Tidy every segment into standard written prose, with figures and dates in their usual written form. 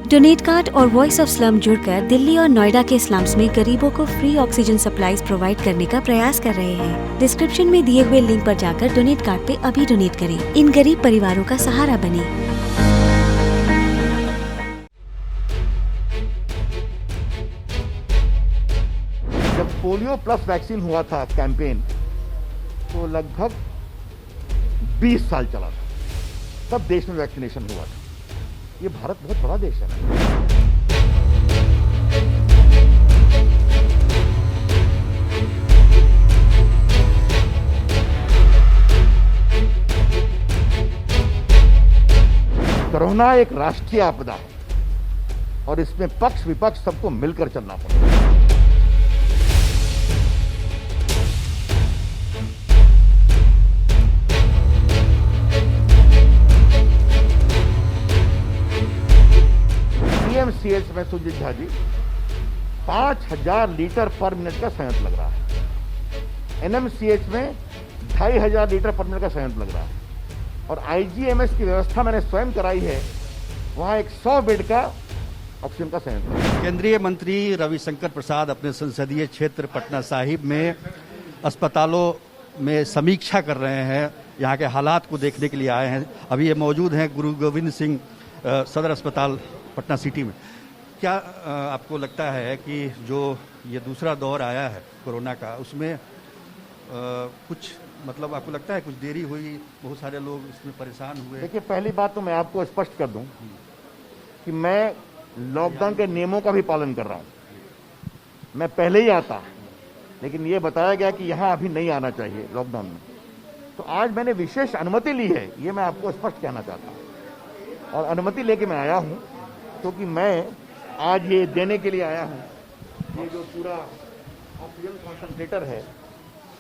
Donate card और voice of slum जुड़कर दिल्ली और नोएडा के स्लम्स में गरीबों को फ्री ऑक्सीजन सप्लाईज प्रोवाइड करने का प्रयास कर रहे हैं। डिस्क्रिप्शन में दिए हुए लिंक पर जाकर डोनेट कार्ड पे अभी डोनेट करें। इन गरीब परिवारों का सहारा बने। जब पोलियो प्लस वैक्सीन हुआ था कैंपेन, तो लगभग 20 साल चला था, तब देश में वैक्सीनेशन हुआ था। ये भारत बहुत बड़ा देश है ना। कोरोना एक राष्ट्रीय आपदा है और इसमें पक्ष विपक्ष सबको मिलकर चलना पड़ेगा। पीएमसीएच में सुजीत झा जी 5000 लीटर पर मिनट का संयंत्र लग रहा है। एनएमसीएच में 2500 लीटर पर मिनट का संयंत्र लग रहा है और आईजीएमएस की व्यवस्था मैंने स्वयं कराई है, वहां एक 100 बेड का ऑक्सीजन का संयंत्र है। केंद्रीय मंत्री रविशंकर प्रसाद अपने संसदीय क्षेत्र पटना साहिब में अस्पतालों में समीक्षा कर रहे हैं, यहाँ के हालात को देखने के लिए आए हैं। अभी ये मौजूद हैं गुरु गोविंद सिंह सदर अस्पताल पटना सिटी में। क्या आपको लगता है कि जो ये दूसरा दौर आया है कोरोना का, उसमें कुछ मतलब आपको लगता है कुछ देरी हुई, बहुत सारे लोग इसमें परेशान हुए? देखिए, पहली बात तो मैं आपको स्पष्ट कर दूं कि मैं लॉकडाउन के नियमों का भी पालन कर रहा हूं। मैं पहले ही आता, लेकिन ये बताया गया कि यहां अभी नहीं आना चाहिए लॉकडाउन में, तो आज मैंने विशेष अनुमति ली है, ये मैं आपको स्पष्ट कहना चाहता हूं। और अनुमति लेके मैं आया हूं क्योंकि मैं आज ये देने के लिए आया हूं। ये जो पूरा ऑक्सीजन कॉन्संट्रेटर है,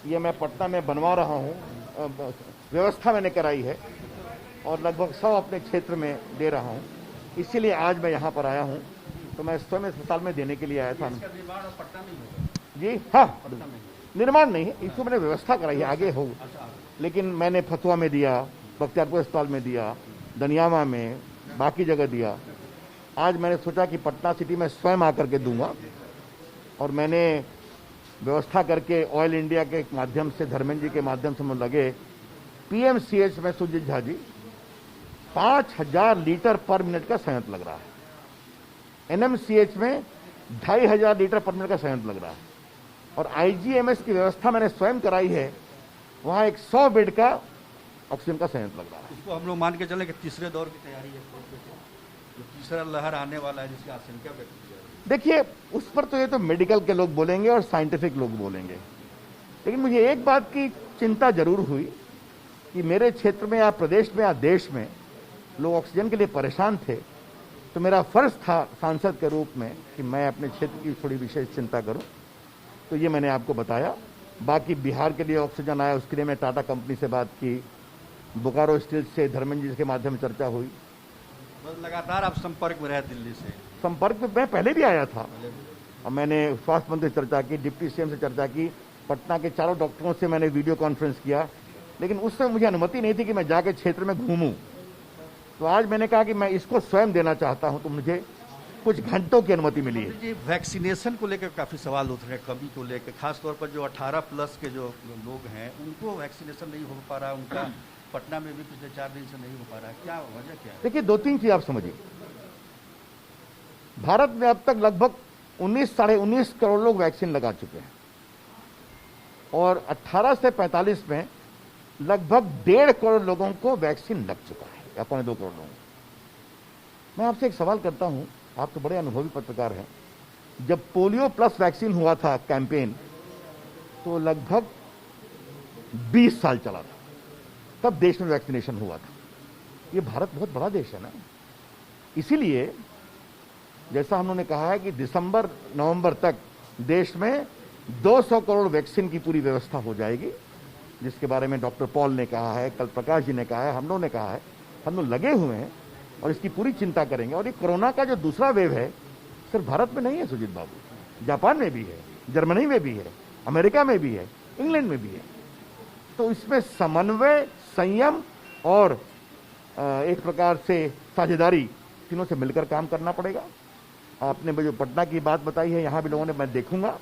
ये मैं पटना में बनवा रहा हूं, व्यवस्था मैंने कराई है और लगभग 100 अपने क्षेत्र में दे रहा हूं। इसीलिए आज मैं यहां पर आया हूं, तो मैं स्वयं अस्पताल में देने के लिए आया था। जी हाँ, निर्माण नहीं है, इसको मैंने व्यवस्था कराई है, आगे हो। लेकिन मैंने फतुहा में दिया, बख्तियारपुर अस्पताल में दिया, दनियामा में, बाकी जगह दिया। आज मैंने सोचा कि पटना सिटी में स्वयं आकर के दूंगा और मैंने व्यवस्था करके ऑयल इंडिया के माध्यम से, धर्मेंद्र जी के माध्यम से मुझे लगे। पीएमसीएच में सुजीत झा जी 5000 लीटर पर मिनट का संयंत्र लग रहा है। एनएमसीएच में 2500 लीटर पर मिनट का संयंत्र लग रहा है और आईजीएमएस की व्यवस्था मैंने स्वयं कराई है, वहां एक 100 बेड का ऑक्सीजन का संयंत्र लग रहा है। इसको हम लोग मान के चले कि तीसरे दौर की तैयारी है, जो तीसरा लहर आने वाला है जिसकी आशंका व्यक्त की जा रही है। देखिए, उस पर तो ये तो मेडिकल के लोग बोलेंगे और साइंटिफिक लोग बोलेंगे, लेकिन मुझे एक बात की चिंता जरूर हुई कि मेरे क्षेत्र में या प्रदेश में या देश में लोग ऑक्सीजन के लिए परेशान थे, तो मेरा फर्ज था सांसद के रूप में कि मैं अपने क्षेत्र की थोड़ी विशेष चिंता करूं। तो ये मैंने आपको बताया। बाकी बिहार के लिए ऑक्सीजन आया, उसके लिए मैं टाटा कंपनी से बात की, बोकारो स्टील से धर्मेंद्र जी के माध्यम से चर्चा हुई। लगातार आप संपर्क में रहे दिल्ली से? संपर्क में मैं पहले भी आया था और मैंने स्वास्थ्य मंत्री से चर्चा की, डिप्टी सीएम से चर्चा की, पटना के चारों डॉक्टरों से मैंने वीडियो कॉन्फ्रेंस किया, लेकिन उस समय मुझे अनुमति नहीं थी कि मैं जाके क्षेत्र में घूमूं। तो आज मैंने कहा कि मैं इसको स्वयं देना चाहता हूं, तो मुझे कुछ घंटों की अनुमति मिली है। जी, वैक्सीनेशन को लेकर काफी सवाल उठ रहे हैं, कमी को लेकर, खासतौर पर जो 18 प्लस के जो लोग हैं उनको वैक्सीनेशन नहीं हो पा रहा, उनका पटना में भी पिछले 4 दिन से नहीं हो पा रहा है। क्या वजह क्या है? देखिए, 2-3 चीज आप समझिए। भारत में अब तक लगभग 19-19.5 करोड़ लोग वैक्सीन लगा चुके हैं और 18 से 45 में लगभग 1.5 करोड़ लोगों को वैक्सीन लग चुका है, या 2.25 करोड़ लोगों को। मैं आपसे एक सवाल करता हूं, आप तो बड़े अनुभवी पत्रकार हैं। जब पोलियो प्लस वैक्सीन हुआ था कैंपेन, तो लगभग 20 साल चला था, तब देश में वैक्सीनेशन हुआ था। ये भारत बहुत बड़ा देश है ना, इसीलिए जैसा हम लोगों ने कहा है कि दिसंबर-नवंबर तक देश में 200 करोड़ वैक्सीन की पूरी व्यवस्था हो जाएगी, जिसके बारे में डॉक्टर पॉल ने कहा है, कल प्रकाश जी ने कहा है, हम लोगों ने कहा है। हम लोग लगे हुए हैं और इसकी पूरी चिंता करेंगे। और ये कोरोना का जो दूसरा वेव है, सिर्फ भारत में नहीं है सुजीत बाबू, जापान में भी है, जर्मनी में भी है, अमेरिका में भी है, इंग्लैंड में भी है। तो इसमें समन्वय, संयम और एक प्रकार से साझेदारी तीनों से मिलकर काम करना पड़ेगा। आपने जो पटना की बात बताई है, यहाँ भी लोगों ने, मैं देखूंगा,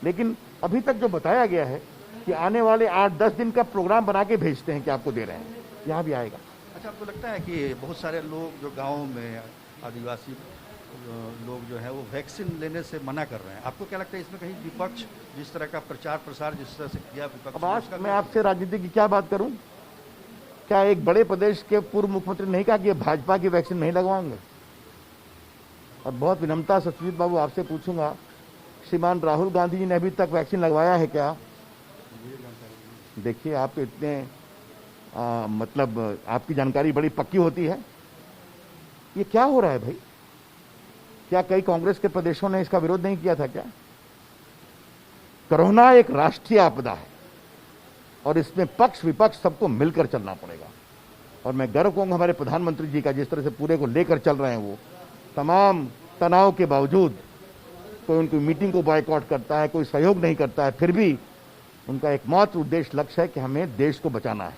लेकिन अभी तक जो बताया गया है कि आने वाले 8-10 दिन का प्रोग्राम बना के भेजते हैं कि आपको दे रहे हैं, यहाँ भी आएगा। अच्छा, आपको लगता है कि बहुत सारे लोग जो गाँव में आदिवासी लोग जो है वो वैक्सीन लेने से मना कर रहे हैं, आपको क्या लगता है इसमें कहीं विपक्ष जिस तरह का प्रचार प्रसार जिस तरह से किया विपक्ष? अब आज मैं आपसे राजनीति की क्या बात करूं? क्या एक बड़े प्रदेश के पूर्व मुख्यमंत्री नहीं कहा कि ये भाजपा की वैक्सीन नहीं लगवाएंगे? और बहुत विनम्रता से सुजीत बाबू आपसे पूछूंगा, श्रीमान राहुल गांधी जी ने अभी तक वैक्सीन लगवाया है क्या? देखिए, आप तो इतने मतलब आपकी जानकारी बड़ी पक्की होती है। ये क्या हो रहा है भाई? क्या कई कांग्रेस के प्रदेशों ने इसका विरोध नहीं किया था क्या? कोरोना एक राष्ट्रीय आपदा है और इसमें पक्ष विपक्ष सबको मिलकर चलना पड़ेगा। और मैं गर्व कहूंगा हमारे प्रधानमंत्री जी का, जिस तरह से पूरे को लेकर चल रहे हैं। वो तमाम तनाव के बावजूद, कोई उनकी मीटिंग को बॉयकॉट करता है, कोई सहयोग नहीं करता है, फिर भी उनका एकमात्र उद्देश्य लक्ष्य है कि हमें देश को बचाना है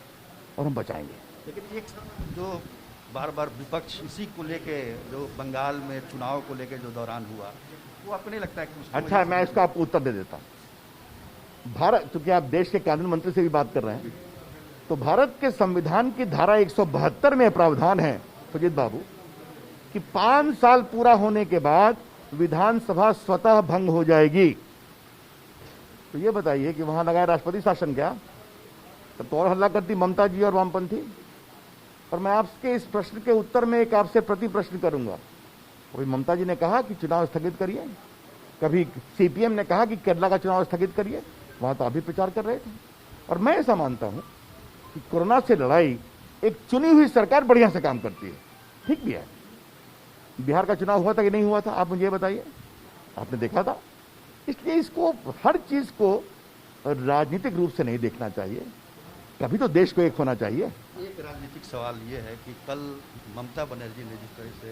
और हम बचाएंगे। लेकिन एक जो बार बार विपक्ष इसी को लेके, जो बंगाल में चुनाव को लेके जो दौरान हुआ, वो आपको नहीं लगता है कि अच्छा, मैं इसका आपको उत्तर दे देता हूं। भारत, चूंकि आप देश के कानून मंत्री से भी बात कर रहे हैं, तो भारत के संविधान की धारा 172 में प्रावधान है सुजीत बाबू कि 5 साल पूरा होने के बाद विधानसभा स्वतः भंग हो जाएगी। तो ये बताइए कि वहां लगाए राष्ट्रपति शासन क्या? तब तो और हल्ला करती ममता जी और वामपंथी। और मैं आपके इस प्रश्न के उत्तर में एक आपसे प्रति प्रश्न करूंगा। कभी ममता जी ने कहा कि चुनाव स्थगित करिए, कभी सीपीएम ने कहा कि केरला का चुनाव स्थगित करिए, वहां तो अभी प्रचार कर रहे थे। और मैं ऐसा मानता हूं कि कोरोना से लड़ाई एक चुनी हुई सरकार बढ़िया से काम करती है, ठीक भी है। बिहार का चुनाव हुआ था कि नहीं हुआ था, आप मुझे ये बताइए, आपने देखा था। इसलिए इसको, हर चीज को राजनीतिक रूप से नहीं देखना चाहिए, कभी तो देश को एक होना चाहिए। एक राजनीतिक सवाल ये है कि कल ममता बनर्जी ने जिस तरह से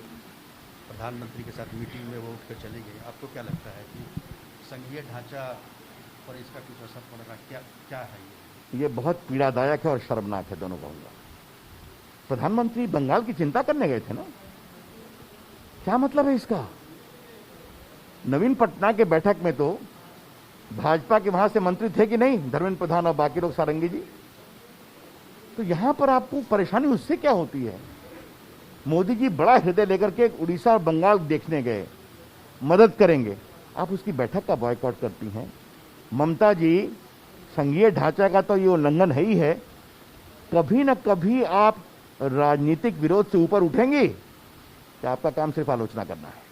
प्रधानमंत्री के साथ मीटिंग में वो उठकर चली गई, आपको क्या लगता है कि संघीय ढांचा पर इसका कुछ असर पड़ रहा है? क्या है ये बहुत पीड़ादायक है और शर्मनाक है, दोनों कहूंगा। प्रधानमंत्री बंगाल की चिंता करने गए थे ना, क्या मतलब है इसका? नवीन पटना के बैठक में तो भाजपा के वहां से मंत्री थे कि नहीं, धर्मेंद्र प्रधान और बाकी लोग, सारंगी जी। तो यहां पर आपको परेशानी उससे क्या होती है? मोदी जी बड़ा हृदय लेकर के उड़ीसा और बंगाल देखने गए, मदद करेंगे, आप उसकी बैठक का बॉयकॉट करती हैं। ममता जी, संघीय ढांचा का तो ये उल्लंघन है ही है, कभी न कभी आप राजनीतिक विरोध से ऊपर उठेंगी, कि आपका काम सिर्फ आलोचना करना है।